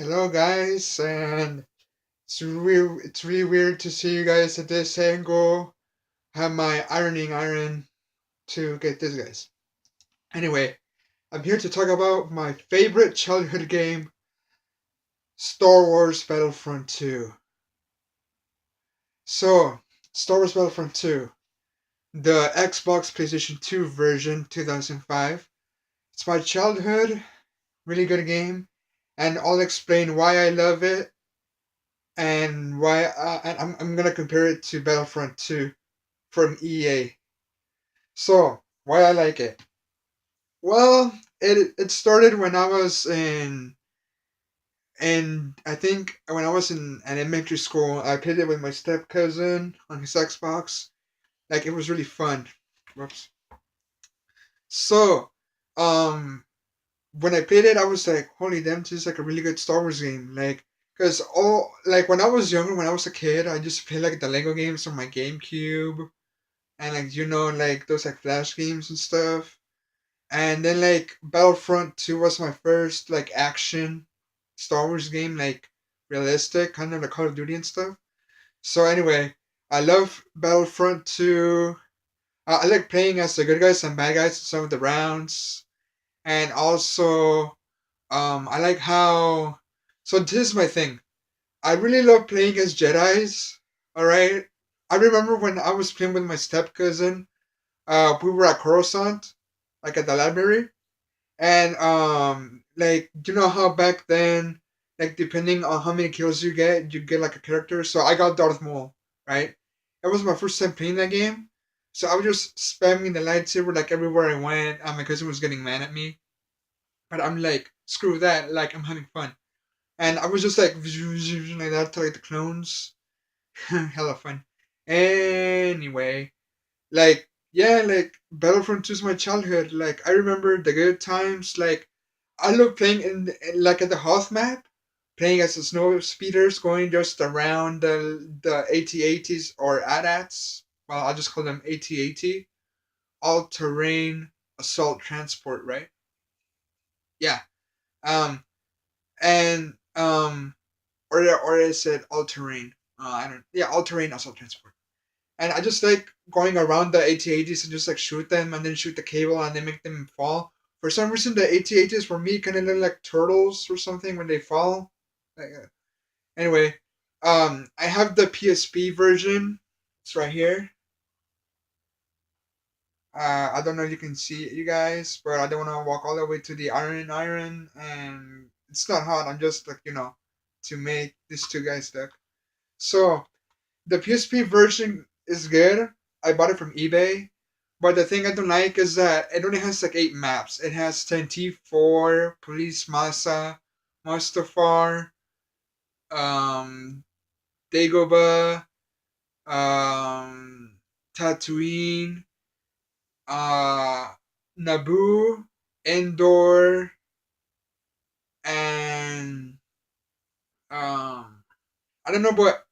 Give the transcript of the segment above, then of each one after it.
Hello, guys, and it's really weird to see you guys at this angle. Have my ironing iron to get this, guys. Anyway, I'm here to talk about my favorite childhood game, Star Wars Battlefront 2. So, Star Wars Battlefront 2, the Xbox PlayStation 2 version, 2005. It's my childhood, really good game, and I'll explain why I love it and why. And I'm gonna compare it to Battlefront 2 from EA. So, why I like it? Well, it started when I was in I think when I was in an elementary school. I played it with my step cousin on his Xbox. Like it was really fun. Whoops. So, um, when I played it, I was like, "Holy damn, this is like a really good Star Wars game!" Like, cause all like when I was younger, when I was a kid, I just played like the Lego games on my GameCube and like like those like Flash games and stuff. And then like Battlefront 2 was my first like action Star Wars game, like realistic, kind of like Call of Duty and stuff. So anyway, I love Battlefront 2. I like playing as the good guys and bad guys in some of the rounds. And also, I like how. So this is my thing. I really love playing as Jedi's. All right. I remember when I was playing with my step cousin. We were at Coruscant, like at the library, and like how back then, like depending on how many kills you get like a character. So I got Darth Maul, right? It was my first time playing that game, so I was just spamming the lightsaber like everywhere I went. My cousin was getting mad at me, but I'm like, screw that! Like I'm having fun, and I was just like like that to like the clones, hella fun. Anyway, like yeah, like Battlefront 2 is my childhood. Like I remember the good times. Like I love playing like at the Hoth map, playing as the snow speeders going just around the AT-ATs or AT-ATs. Well, I'll just call them AT-AT, all terrain assault transport, right? Yeah. Um and or is it all terrain? I don't. Yeah, all terrain assault transport. And I just like going around the AT-ATs and just like shoot them and then shoot the cable and then make them fall. For some reason, the AT-ATs for me kind of look like turtles or something when they fall. Like, anyway, I have the PSP version. It's right here. I don't know if you can see it, you guys, but I don't want to walk all the way to the iron, and it's not hot. I'm just like to make these two guys look. So the PSP version is good. I bought it from eBay. But the thing I don't like is that it only has like 8 maps. It has T4, Police Masa, Mustafar, um, Dagobah, Tatooine, uh, Naboo, Endor, and I don't know, but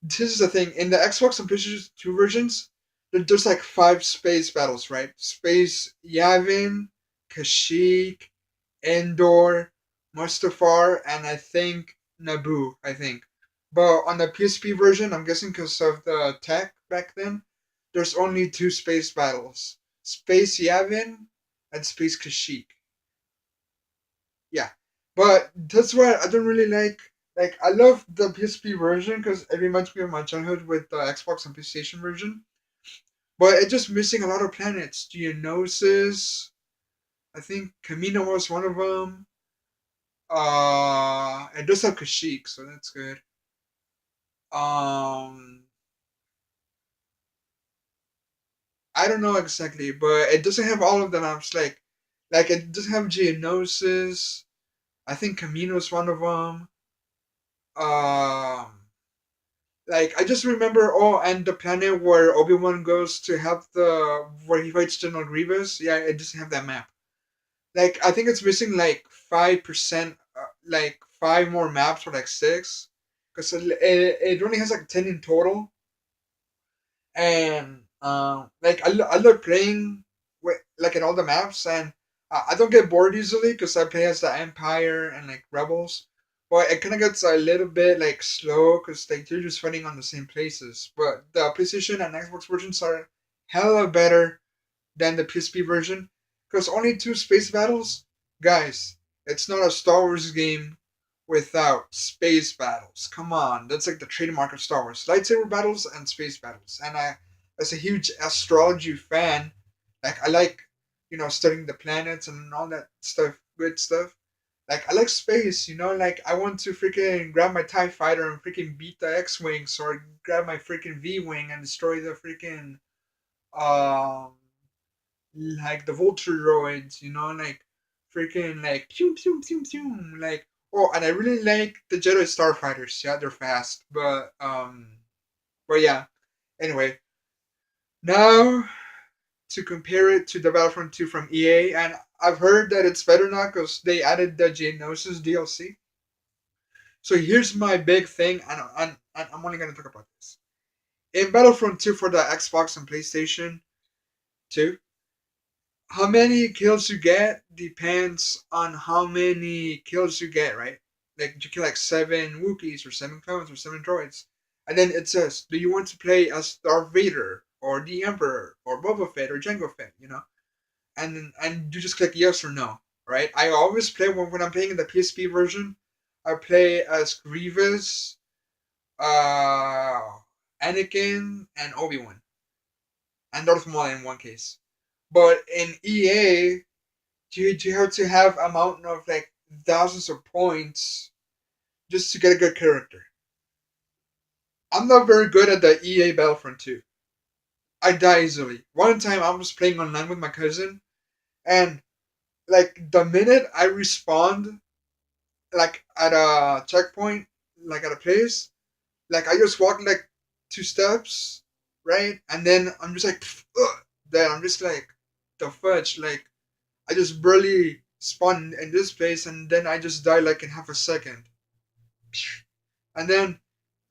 this is the thing. In the Xbox and PlayStation 2 versions, there's like 5 space battles, right? Space Yavin, Kashyyyk, Endor, Mustafar, and I think Naboo, I think. But on the PSP version, I'm guessing because of the tech back then, there's only 2 space battles. Space Yavin and Space Kashyyyk. Yeah. But that's why I don't really like I love the PSP version because it reminds me of my childhood with the Xbox and PlayStation version. But it's just missing a lot of planets. Geonosis, I think Camino was one of them. It does have Kashyyyk, so that's good. Um, I don't know exactly, but it doesn't have all of the maps. Like it doesn't have Geonosis. I think Camino is one of them. Um, like I just remember. Oh, and the planet where Obi-Wan goes to help the where he fights General Grievous. Yeah, it doesn't have that map. Like I think it's missing like 5%, like 5 more maps or like 6, because it only has like 10 in total. And I love playing with like in all the maps, and I don't get bored easily because I play as the Empire and like Rebels. but it kind of gets a little bit like slow because like you're just fighting on the same places. But the PlayStation and Xbox versions are hella better than the PSP version because only two space battles, guys. It's not a Star Wars game without space battles. Come on, that's like the trademark of Star Wars: lightsaber battles and space battles. And I, as a huge astrology fan, like I like studying the planets and all that stuff, good stuff. Like I like space, like I want to freaking grab my TIE fighter and freaking beat the X Wings or grab my freaking V Wing and destroy the freaking um like the vulture droids, like freaking like pew pew pew pew like oh and I really like the Jedi Starfighters. Yeah, they're fast. But yeah. Anyway, now to compare it to the Battlefront 2 from EA, and I've heard that it's better now because they added the Geonosis DLC. So here's my big thing, and I'm only gonna talk about this. In Battlefront 2 for the Xbox and PlayStation 2, how many kills you get depends on how many kills you get, right? Like you kill like 7 Wookiees or 7 clones or 7 droids. And then it says, do you want to play as Darth Vader or the Emperor or Boba Fett or Jango Fett? And you just click yes or no, right? I always play when I'm playing in the PSP version. I play as Grievous, uh, Anakin, and Obi-Wan, and Darth Maul in one case. But in EA, you have to have amount of like thousands of points just to get a good character. I'm not very good at the EA Battlefront 2. I die easily. One time I was playing online with my cousin, and like the minute I respawned, like at a checkpoint, like at a place, like I just walked like 2 steps, right, and then I'm just like, ugh. Then I'm just like, the fudge, like I just barely spawned in this place, and then I just die like in half a second. And then,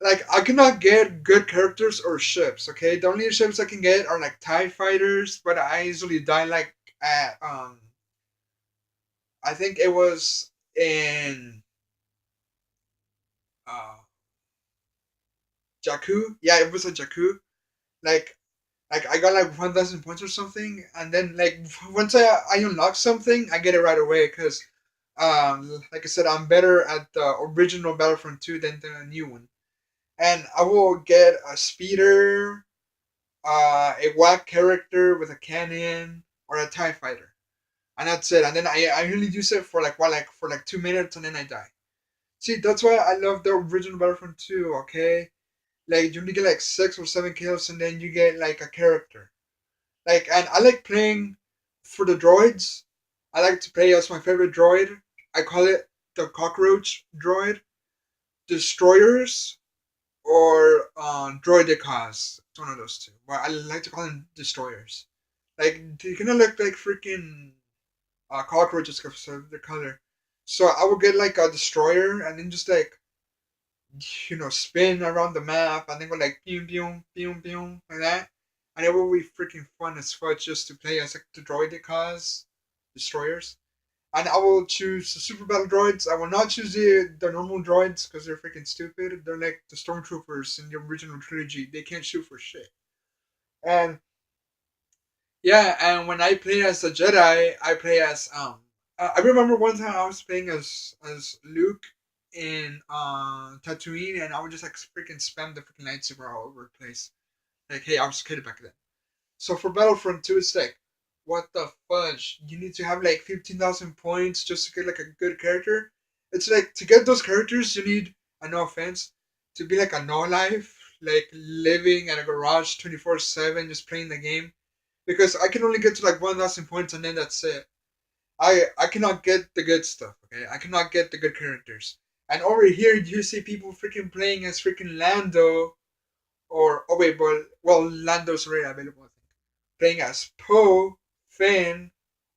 like, I cannot get good characters or ships. Okay, the only ships I can get are like Tie fighters, but I usually die like at I think it was in uh Jakku. Yeah, it was a Jakku. Like, like I got like 1,000 points or something, and then like once I unlock something, I get it right away because like I said, I'm better at the original Battlefront 2 than the new one. And I will get a speeder, a whack character with a cannon, or a TIE fighter. And that's it. And then I only use it for like what, like for like 2 minutes, and then I die. See, that's why I love the original Battlefront 2, okay? Like you only get like 6 or 7 kills, and then you get like a character. Like, and I like playing for the droids. I like to play as my favorite droid. I call it the cockroach droid. Destroyers or droidicas. It's one of those two. But I like to call them destroyers. Like they kind of look like freaking cockroaches because of their color. So I would get like a destroyer and then just like spin around the map and then go like pew pew pew pew like that. And it will be freaking fun as fuck just to play as like the droidicas, destroyers. And I will choose the super battle droids. I will not choose the normal droids because they're freaking stupid. They're like the stormtroopers in the original trilogy. They can't shoot for shit. And yeah, and when I play as a Jedi, I play as I remember one time I was playing as Luke in Tatooine, and I would just like freaking spam the freaking lightsaber all over the place. Like, hey, I was a kid back then. So for Battlefront 2, it's like, what the fudge? You need to have like 15,000 points just to get like a good character. It's like to get those characters, you need, no offense, to be like a no life, like living in a garage 24/7, just playing the game. Because I can only get to like 1,000 points and then that's it. I cannot get the good stuff. Okay, I cannot get the good characters. And over here, you see people freaking playing as freaking Lando, or oh wait, but well, Lando's already available. I think playing as Poe, Finn,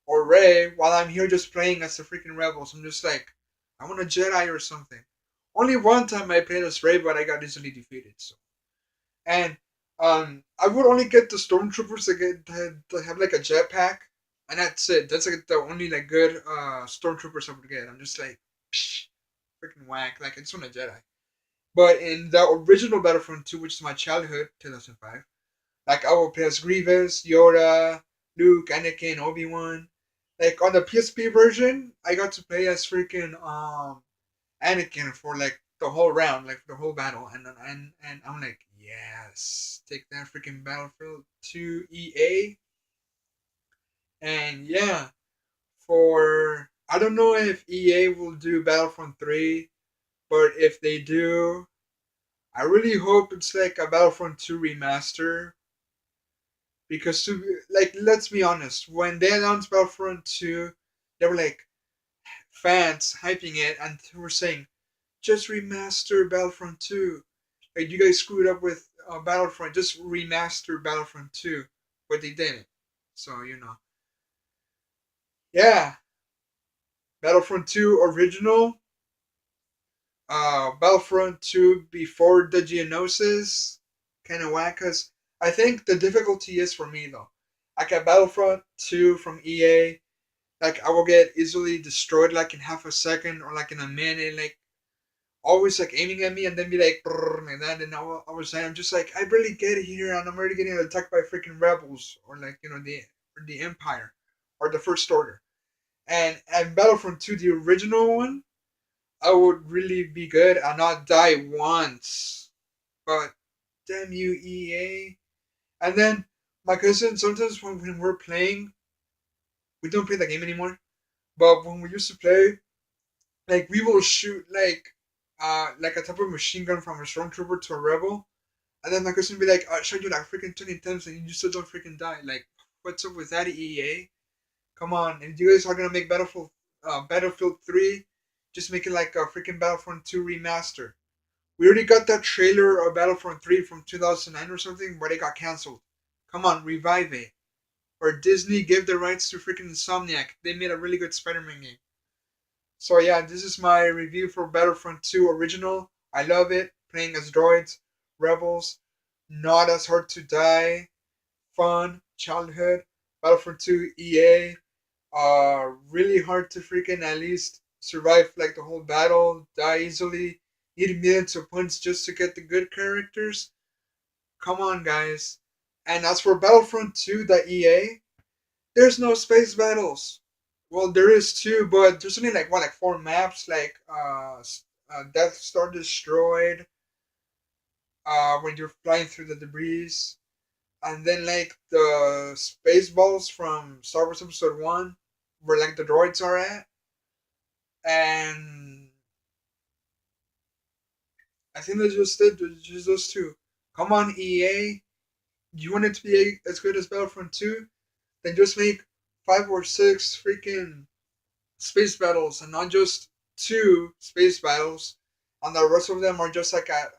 or Ray, while I'm here just playing as the freaking rebels. I'm just like, I want a Jedi or something. Only one time I played as Ray, but I got easily defeated. So, and I would only get the stormtroopers to have like a jetpack, and that's it. That's like the only like good stormtroopers I would get. I'm just like, psh, freaking whack. Like it's on a Jedi. But in the original Battlefront 2, which is my childhood, 2005, like I will play as Grievous, Yoda, Luke, Anakin, Obi Wan. Like on the PSP version, I got to play as freaking Anakin for like the whole round, like the whole battle, and I'm like, yes, take that freaking Battlefield 2 EA, and yeah, for I don't know if EA will do Battlefront 3, but if they do, I really hope it's like a Battlefront 2 remaster. Because like let's be honest, when they announced Battlefront 2, they were like fans hyping it and they were saying, just remaster Battlefront 2. Like you guys screwed up with Battlefront, just remaster Battlefront 2. But they didn't. So, Yeah, Battlefront 2 original, Battlefront 2 before the Geonosis, kind of whack. Cause I think the difficulty is for me though. Like at Battlefront 2 from EA, like I will get easily destroyed like in half a second or like in a minute, like always like aiming at me and then be like like that, and I was saying I'm just like I barely get here and I'm already getting attacked by freaking rebels or like the Empire or the First Order. And Battlefront 2, the original one, I would really be good and not die once. But damn you, EA. And then my cousin, sometimes when we're playing, we don't play the game anymore. But when we used to play, like we will shoot like a type of machine gun from a stormtrooper to a rebel, and then my cousin will be like, "I shot you like freaking 20 times and you still don't freaking die." Like, what's up with that, EA? Come on, and you guys are gonna make Battlefield 3, just make it like a freaking Battlefront 2 remaster. We already got that trailer of Battlefront 3 from 2009 or something, but it got canceled. Come on, revive it. Or Disney give the rights to freaking Insomniac. They made a really good Spider-Man game. So yeah, this is my review for Battlefront 2 Original. I love it. Playing as droids, rebels, not as hard to die, fun, childhood. Battlefront 2 EA, really hard to freaking at least survive like the whole battle, die easily, need millions of points just to get the good characters. Come on, guys. And as for Battlefront 2, the EA, there's no space battles. Well, there is two, but there's only like what, like four maps, like Death Star destroyed, when you're flying through the debris, and then like the space balls from Star Wars Episode One, where like the droids are at, and I think that's just it. There's just those two. Come on, EA, you want it to be as good as Battlefront 2? Then just make five or six freaking space battles and not just two space battles. And the rest of them are just like at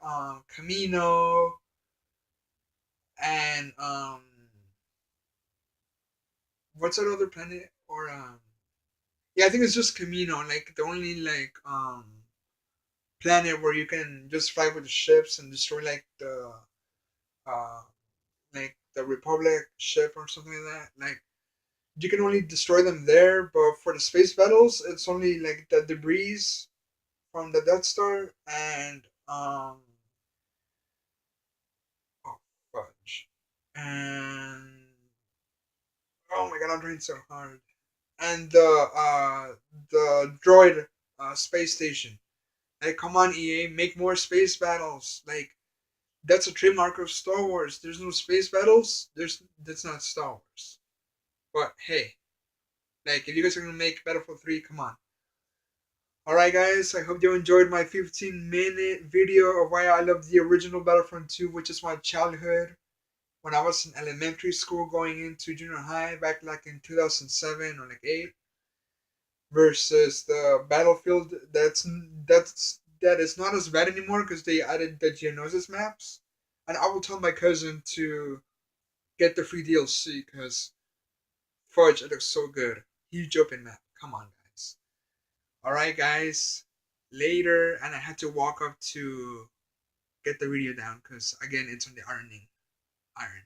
Camino and what's that other planet? Or yeah, I think it's just Camino, like the only like planet where you can just fly with the ships and destroy uh like the Republic ship or something like that. Like you can only destroy them there, but for the space battles, it's only like the debris from the Death Star and oh fudge. And oh my god, I'm trying so hard. And the droid space station. Like come on EA, make more space battles. Like that's a trademark of Star Wars. There's no space battles, that's not Star Wars. But hey, like if you guys are gonna make Battlefield 3, come on. Alright guys, I hope you enjoyed my 15-minute video of why I love the original Battlefront 2, which is my childhood when I was in elementary school going into junior high back like in 2007 or like 8, versus the Battlefield that is not as bad anymore because they added the Geonosis maps. And I will tell my cousin to get the free DLC because fudge, it looks so good. Huge open map. Come on guys. Alright guys. Later, and I had to walk up to get the video down because again it's on the ironing iron.